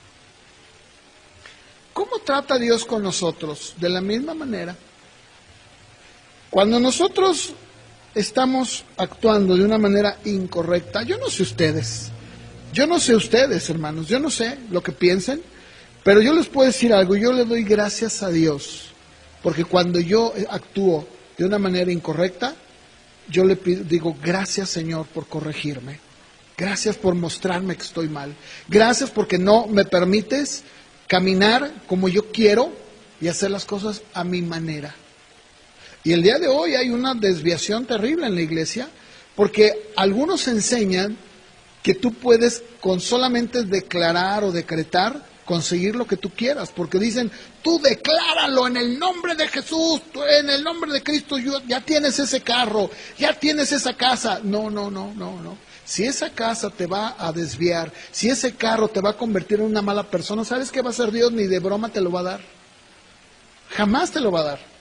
¿Cómo trata Dios con nosotros? De la misma manera. Cuando nosotros estamos actuando de una manera incorrecta, yo no sé ustedes, hermanos, yo no sé lo que piensen, pero yo les puedo decir algo, yo le doy gracias a Dios, porque cuando yo actúo de una manera incorrecta, yo le digo, gracias Señor por corregirme, gracias por mostrarme que estoy mal, gracias porque no me permites caminar como yo quiero y hacer las cosas a mi manera. Y el día de hoy hay una desviación terrible en la iglesia, porque algunos enseñan que tú puedes con solamente declarar o decretar conseguir lo que tú quieras, porque dicen, tú decláralo en el nombre de Jesús, en el nombre de Cristo, ya tienes ese carro, ya tienes esa casa. No. Si esa casa te va a desviar, si ese carro te va a convertir en una mala persona, ¿sabes qué va a hacer Dios? Ni de broma te lo va a dar. Jamás te lo va a dar.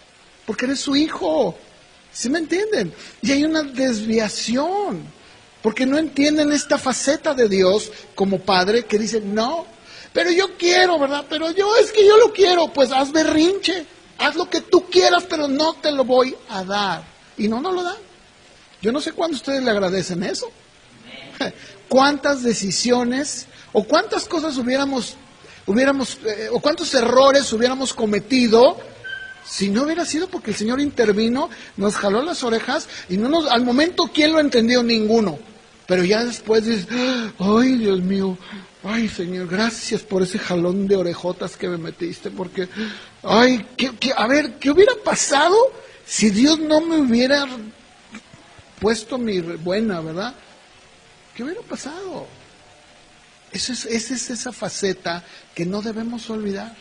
Porque eres su hijo, ¿sí me entienden? Y hay una desviación, porque no entienden esta faceta de Dios como padre que dice, no, pero yo quiero, ¿verdad? Pero es que yo lo quiero, pues haz berrinche, haz lo que tú quieras, pero no te lo voy a dar. Y no lo dan. Yo no sé cuándo ustedes le agradecen eso. ¿Cuántas decisiones o cuántas cosas o cuántos errores hubiéramos cometido si no hubiera sido porque el Señor intervino, nos jaló las orejas y al momento, ¿quién lo entendió? Ninguno. Pero ya después dices, ay Dios mío, ay Señor, gracias por ese jalón de orejotas que me metiste, porque, ay, a ver, ¿qué hubiera pasado si Dios no me hubiera puesto mi buena, verdad? ¿Qué hubiera pasado? Esa es esa faceta que no debemos olvidar.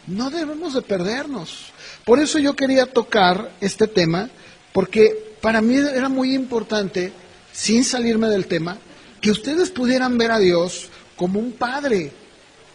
No debemos de perdernos. Por eso yo quería tocar este tema, porque para mí era muy importante, sin salirme del tema, que ustedes pudieran ver a Dios como un padre.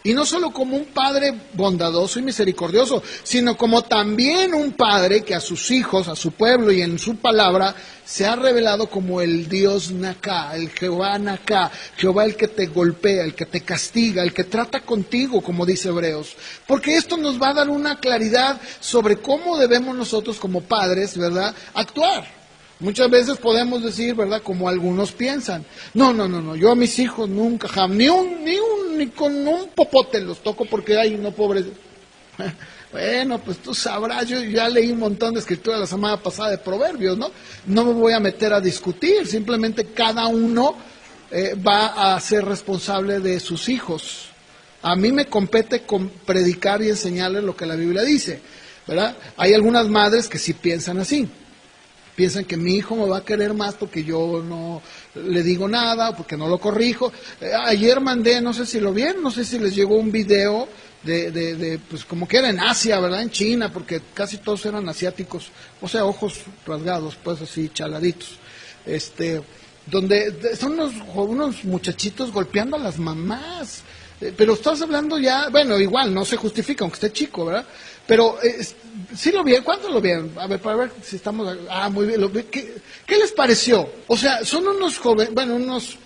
Y no solo como un padre bondadoso y misericordioso, sino como también un padre que a sus hijos, a su pueblo y en su palabra, se ha revelado como el Dios Naká, el Jehová Naká, Jehová el que te golpea, el que te castiga, el que trata contigo, como dice Hebreos. Porque esto nos va a dar una claridad sobre cómo debemos nosotros como padres, ¿verdad?, actuar. Muchas veces podemos decir, ¿verdad?, como algunos piensan, no, yo a mis hijos nunca, ni con un popote los toco porque, ay, no, pobre. Bueno, pues tú sabrás, yo ya leí un montón de escritura la semana pasada de Proverbios, ¿no? No me voy a meter a discutir, simplemente cada uno va a ser responsable de sus hijos. A mí me compete con predicar y enseñarles lo que la Biblia dice, ¿verdad? Hay algunas madres que sí piensan así. Piensan que mi hijo me va a querer más porque yo no le digo nada, porque no lo corrijo. Ayer mandé, no sé si lo vieron, no sé si les llegó un video pues como que era en Asia, ¿verdad? En China, porque casi todos eran asiáticos, o sea, ojos rasgados, pues así, chaladitos. Donde son unos muchachitos golpeando a las mamás. Pero estás hablando ya, bueno, igual, no se justifica, aunque esté chico, ¿verdad? Pero, ¿sí lo vieron? ¿Cuándo lo vieron? A ver, para ver si estamos... muy bien. ¿Qué les pareció? O sea, son unos jóvenes, bueno, unos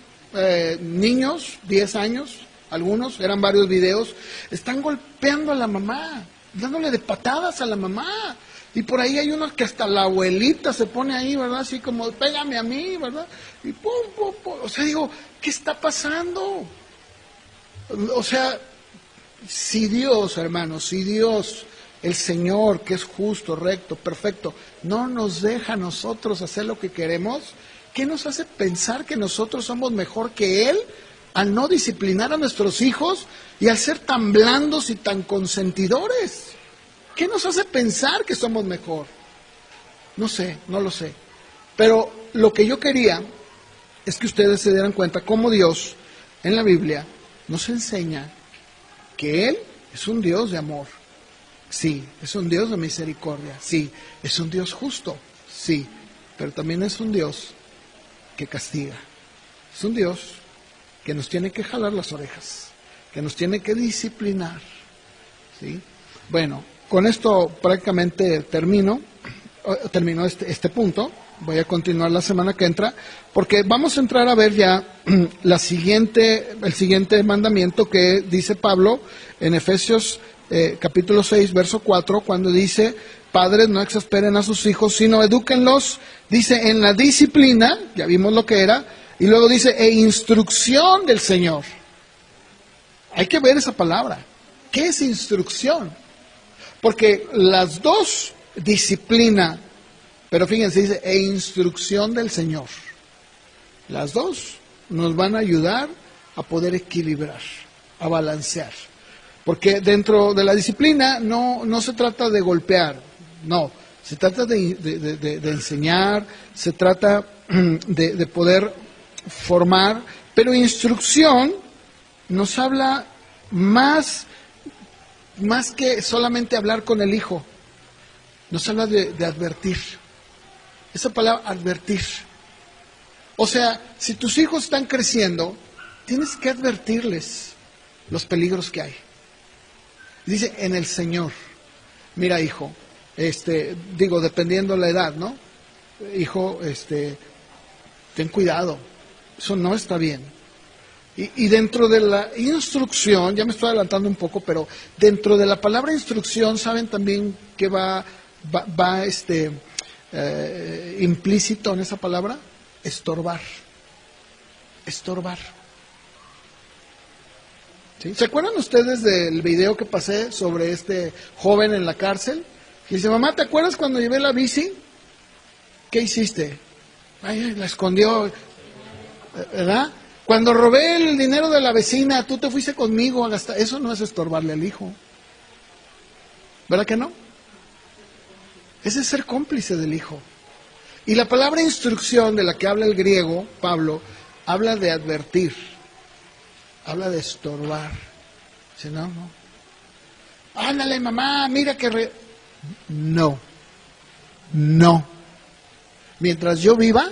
niños, 10 años, algunos, eran varios videos, están golpeando a la mamá, dándole de patadas a la mamá. Y por ahí hay unos que hasta la abuelita se pone ahí, ¿verdad? Así como, pégame a mí, ¿verdad? Y pum. O sea, digo, ¿qué está pasando? O sea, Si Dios, hermanos, si Dios, el Señor, que es justo, recto, perfecto, no nos deja a nosotros hacer lo que queremos, ¿qué nos hace pensar que nosotros somos mejor que Él al no disciplinar a nuestros hijos y al ser tan blandos y tan consentidores? ¿Qué nos hace pensar que somos mejor? No sé, no lo sé. Pero lo que yo quería es que ustedes se dieran cuenta cómo Dios en la Biblia nos enseña que Él es un Dios de amor. Sí, es un Dios de misericordia. Sí, es un Dios justo. Sí, pero también es un Dios que castiga. Es un Dios que nos tiene que jalar las orejas, que nos tiene que disciplinar. ¿Sí? Bueno, con esto prácticamente termino este punto. Voy a continuar la semana que entra, porque vamos a entrar a ver ya el siguiente mandamiento que dice Pablo en Efesios capítulo 6, verso 4, cuando dice: padres, no exasperen a sus hijos, sino edúquenlos, dice, en la disciplina, ya vimos lo que era, y luego dice, e instrucción del Señor. Hay que ver esa palabra. ¿Qué es instrucción? Porque las dos, disciplina, pero fíjense, dice, e instrucción del Señor. Las dos nos van a ayudar a poder equilibrar, a balancear. Porque dentro de la disciplina no se trata de golpear, no, se trata de enseñar, se trata de poder formar, pero instrucción nos habla más que solamente hablar con el hijo, nos habla de advertir. Esa palabra, advertir. O sea, si tus hijos están creciendo, tienes que advertirles los peligros que hay. Dice, en el Señor. Mira, hijo, dependiendo la edad, ¿no? Hijo, ten cuidado. Eso no está bien. Y dentro de la instrucción, ya me estoy adelantando un poco, pero dentro de la palabra instrucción, ¿saben también que va implícito en esa palabra? Estorbar. Estorbar. ¿Sí? ¿Se acuerdan ustedes del video que pasé sobre este joven en la cárcel? Y dice, mamá, ¿te acuerdas cuando llevé la bici? ¿Qué hiciste? Ay, la escondió, ¿verdad? Cuando robé el dinero de la vecina, tú te fuiste conmigo a gastar. Eso no es estorbarle al hijo. ¿Verdad que no? Ese es ser cómplice del hijo. Y la palabra instrucción de la que habla el griego, Pablo, habla de advertir, habla de estorbar. Dice, no. Ándale, mamá, mira que... No. Mientras yo viva,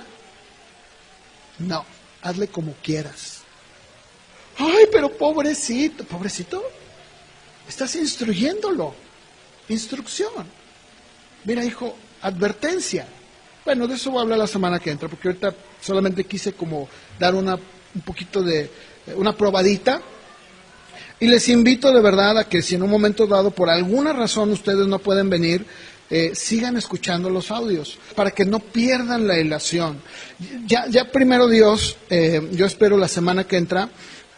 no. Hazle como quieras. Ay, pero pobrecito. ¿Pobrecito? Estás instruyéndolo. Instrucción. Mira, hijo, advertencia. Bueno, de eso voy a hablar la semana que entra, porque ahorita solamente quise como dar un poquito de una probadita. Y les invito de verdad a que si en un momento dado, por alguna razón, ustedes no pueden venir, sigan escuchando los audios, para que no pierdan la ilación. Ya primero Dios, yo espero la semana que entra,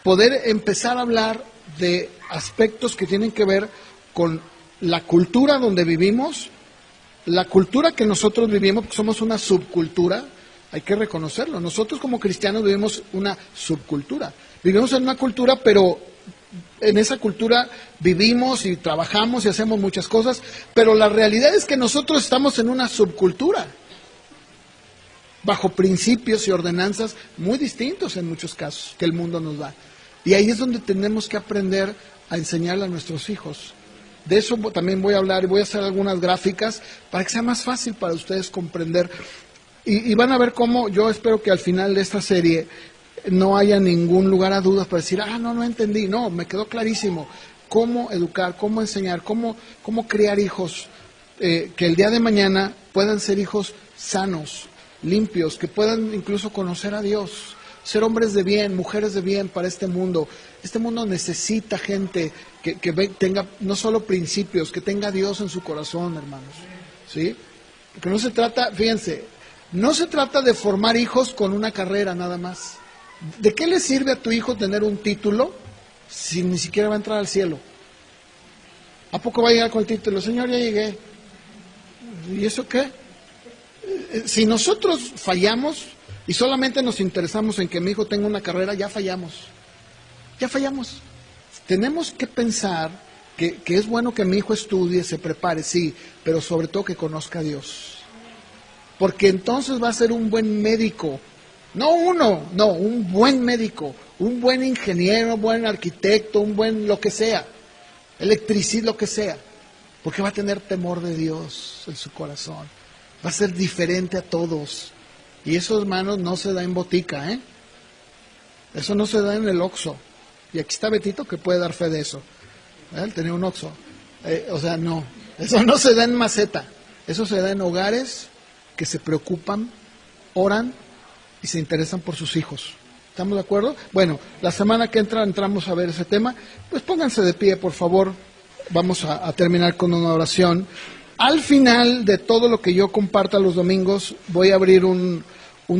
poder empezar a hablar de aspectos que tienen que ver con la cultura donde vivimos, la cultura que nosotros vivimos, porque somos una subcultura, hay que reconocerlo. Nosotros como cristianos vivimos una subcultura. Vivimos en una cultura, pero en esa cultura vivimos y trabajamos y hacemos muchas cosas, pero la realidad es que nosotros estamos en una subcultura, bajo principios y ordenanzas muy distintos en muchos casos que el mundo nos da. Y ahí es donde tenemos que aprender a enseñarle a nuestros hijos. De eso también voy a hablar y voy a hacer algunas gráficas para que sea más fácil para ustedes comprender. Y van a ver cómo yo espero que al final de esta serie no haya ningún lugar a dudas para decir, no entendí. No, me quedó clarísimo cómo educar, cómo enseñar, cómo criar hijos que el día de mañana puedan ser hijos sanos, limpios, que puedan incluso conocer a Dios, ser hombres de bien, mujeres de bien para este mundo. Este mundo necesita gente que tenga no solo principios, que tenga a Dios en su corazón, hermanos. ¿Sí? Porque no se trata, fíjense, no se trata de formar hijos con una carrera nada más. ¿De qué le sirve a tu hijo tener un título si ni siquiera va a entrar al cielo? ¿A poco va a llegar con el título? Señor, ya llegué. ¿Y eso qué? Si nosotros fallamos y solamente nos interesamos en que mi hijo tenga una carrera, ya fallamos. Ya fallamos. Tenemos que pensar que es bueno que mi hijo estudie, se prepare, sí, pero sobre todo que conozca a Dios. Porque entonces va a ser un buen médico. No un buen médico, un buen ingeniero, un buen arquitecto, un buen lo que sea, electricista, lo que sea. Porque va a tener temor de Dios en su corazón. Va a ser diferente a todos. Y eso, hermanos, no se da en botica, ¿eh? Eso no se da en el Oxxo. Y aquí está Betito que puede dar fe de eso. Él tenía un Oxxo. No. Eso no se da en maceta. Eso se da en hogares que se preocupan, oran y se interesan por sus hijos. ¿Estamos de acuerdo? Bueno, la semana que entra entramos a ver ese tema. Pues pónganse de pie, por favor. Vamos a terminar con una oración. Al final de todo lo que yo comparta los domingos, voy a abrir un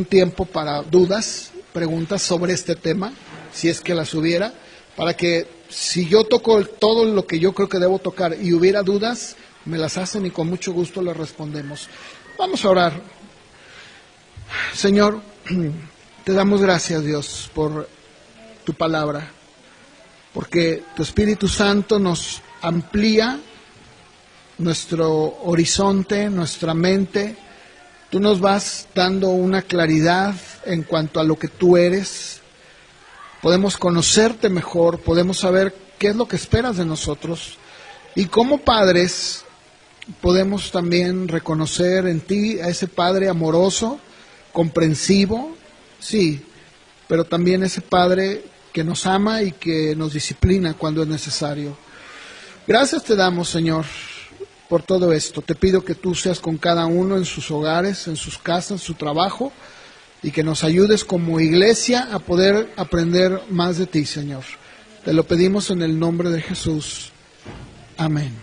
tiempo para dudas, preguntas sobre este tema, si es que las hubiera, para que si yo toco todo lo que yo creo que debo tocar y hubiera dudas, me las hacen y con mucho gusto las respondemos. Vamos a orar. Señor, te damos gracias, Dios, por tu palabra, porque tu Espíritu Santo nos amplía nuestro horizonte, nuestra mente. Tú nos vas dando una claridad en cuanto a lo que tú eres. Podemos conocerte mejor, podemos saber qué es lo que esperas de nosotros. Y como padres podemos también reconocer en ti a ese Padre amoroso, comprensivo, sí, pero también ese Padre que nos ama y que nos disciplina cuando es necesario. Gracias te damos, Señor, por todo esto. Te pido que tú seas con cada uno en sus hogares, en sus casas, en su trabajo, y que nos ayudes como iglesia a poder aprender más de ti, Señor. Te lo pedimos en el nombre de Jesús. Amén.